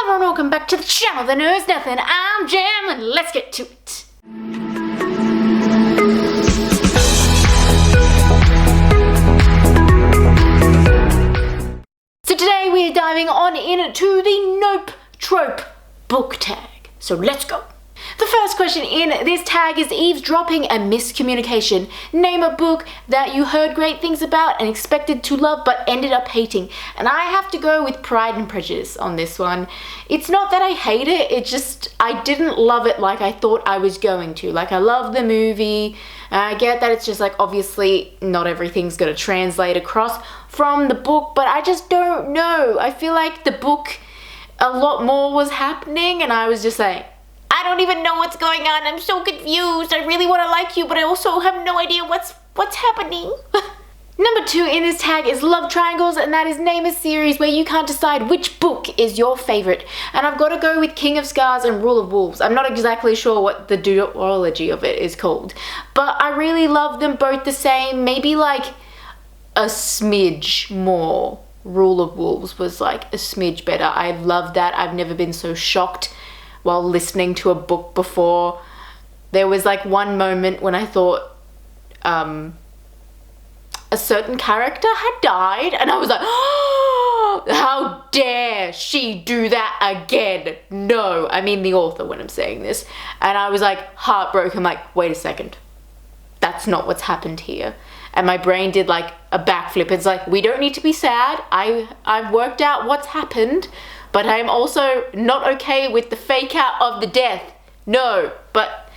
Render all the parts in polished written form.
everyone, welcome back to the channel that knows nothing. I'm Jam and let's get to it. So today we're diving on into the Nope Trope book tag. So let's go. The first question in this tag is eavesdropping and miscommunication. Name a book that you heard great things about and expected to love but ended up hating. And I have to go with Pride and Prejudice on this one. It's not that I hate it, it just, I didn't love it like I thought I was going to. Like, I love the movie, and I get that it's just like, obviously not everything's gonna translate across from the book, but I just don't know. I feel like the book, a lot more was happening and I was just like, I don't even know what's going on. I'm so confused. I really want to like you, but I also have no idea what's happening. Number 2 in this tag is love triangles, and that is name a series where you can't decide which book is your favorite. And I've got to go with King of Scars and Rule of Wolves. I'm not exactly sure what the duology of it is called, but I really love them both the same. Maybe like a smidge more. Rule of Wolves was like a smidge better. I love that. I've never been so shocked while listening to a book before. There was like one moment when I thought a certain character had died and I was like, oh, how dare she do that again? No, I mean the author when I'm saying this. And I was like heartbroken, like, wait a second, that's not what's happened here. And my brain did like a backflip. It's like, we don't need to be sad. I've worked out what's happened, but I'm also not okay with the fake out of the death. No, but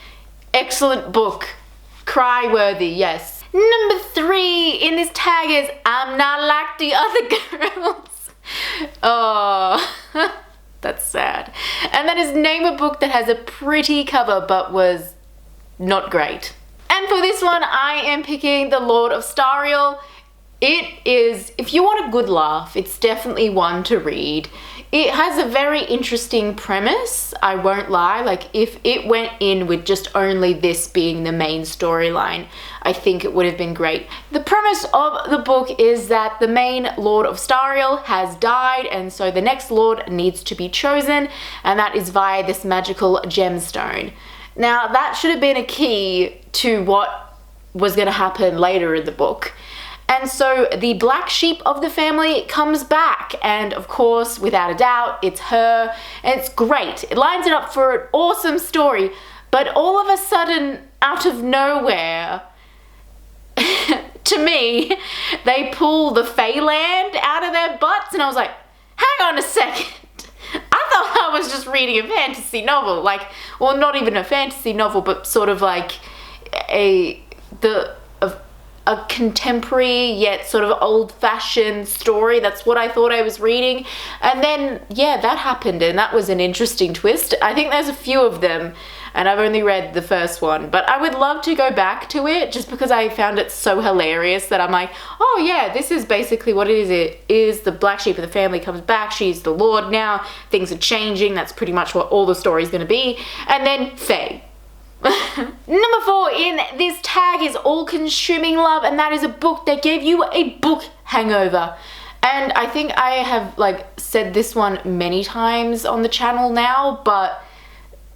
excellent book. Cry-worthy, yes. Number 3 in this tag is I'm Not Like the Other Girls. Oh, that's sad. And that is name a book that has a pretty cover but was not great. And for this one, I am picking The Lord of Stariel. It is, if you want a good laugh, it's definitely one to read. It has a very interesting premise, I won't lie. Like, if it went in with just only this being the main storyline, I think it would have been great. The premise of the book is that the main Lord of Stariel has died, and so the next Lord needs to be chosen, and that is via this magical gemstone. Now, that should have been a key to what was going to happen later in the book. And so the black sheep of the family comes back, and of course, without a doubt, it's her, and it's great. It lines it up for an awesome story, but all of a sudden, out of nowhere, to me, they pull the Feyland out of their butts, and I was like, hang on a second. I thought I was just reading a fantasy novel, like, well, not even a fantasy novel, but sort of like a contemporary yet sort of old-fashioned story. That's what I thought I was reading. And then, yeah, that happened, and that was an interesting twist. I think there's a few of them, and I've only read the first one, but I would love to go back to it just because I found it so hilarious that I'm like, oh yeah, this is basically what it is. It is the black sheep of the family comes back, she's the Lord now, things are changing, that's pretty much what all the story's gonna be. And then Faye. Number 4 in this tag is All-Consuming Love, and that is a book that gave you a book hangover. And I think I have like said this one many times on the channel now, but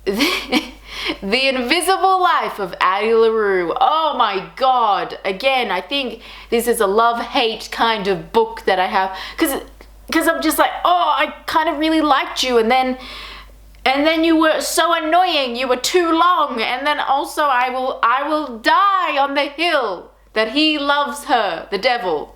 The Invisible Life of Addie LaRue. Oh my god. Again, I think this is a love-hate kind of book that I have, because I'm just like, oh, I kind of really liked you, and then you were so annoying, you were too long, and then also I will die on the hill that he loves her, the devil.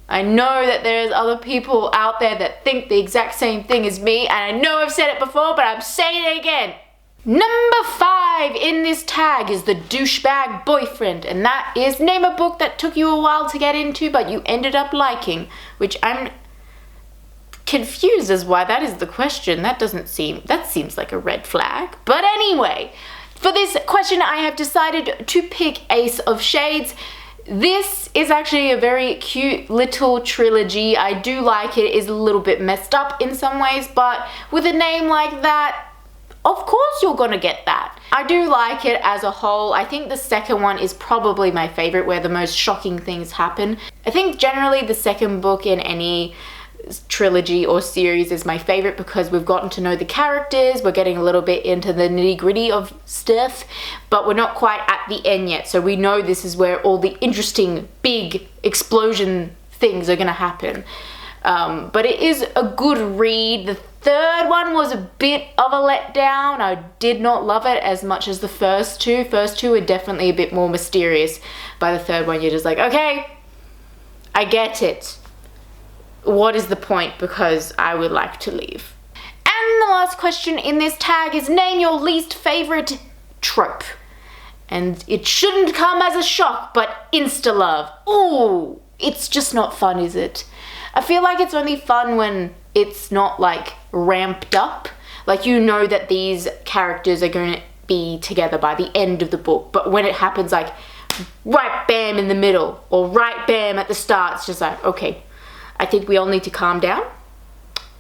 I know that there's other people out there that think the exact same thing as me, and I know I've said it before, but I'm saying it again. Number 5 in this tag is The Douchebag Boyfriend, and that is name a book that took you a while to get into, but you ended up liking, which I'm confused as why that is the question. That seems like a red flag. But anyway, for this question I have decided to pick Ace of Shades. This is actually a very cute little trilogy. I do like it. It is a little bit messed up in some ways, but with a name like that, of course you're gonna get that. I do like it as a whole. I think the second one is probably my favorite, where the most shocking things happen. I think generally the second book in any trilogy or series is my favorite because we've gotten to know the characters, we're getting a little bit into the nitty-gritty of stuff, but we're not quite at the end yet, so we know this is where all the interesting big explosion things are gonna happen. But it is a good read. The third one was a bit of a letdown. I did not love it as much as the first two. First two are definitely a bit more mysterious. By the third one, you're just like, okay, I get it. What is the point? Because I would like to leave. And the last question in this tag is name your least favorite trope. And it shouldn't come as a shock, but insta-love. Ooh, it's just not fun, is it? I feel like it's only fun when it's not like ramped up. Like you know that these characters are going to be together by the end of the book, but when it happens like right bam in the middle or right bam at the start, it's just like, okay, I think we all need to calm down.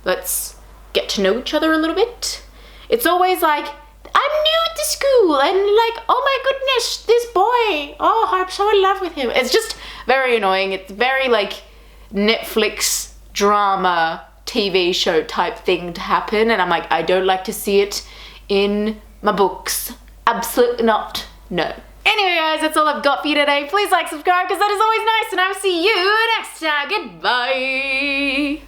Let's get to know each other a little bit. It's always like, I'm new at the school and like, oh my goodness, this boy, oh, I'm so in love with him. It's just very annoying. It's very like Netflix drama TV show type thing to happen, and I'm like, I don't like to see it in my books. Absolutely not. No. Anyway guys, that's all I've got for you today. Please like, subscribe, because that is always nice, and I will see you next time. Goodbye.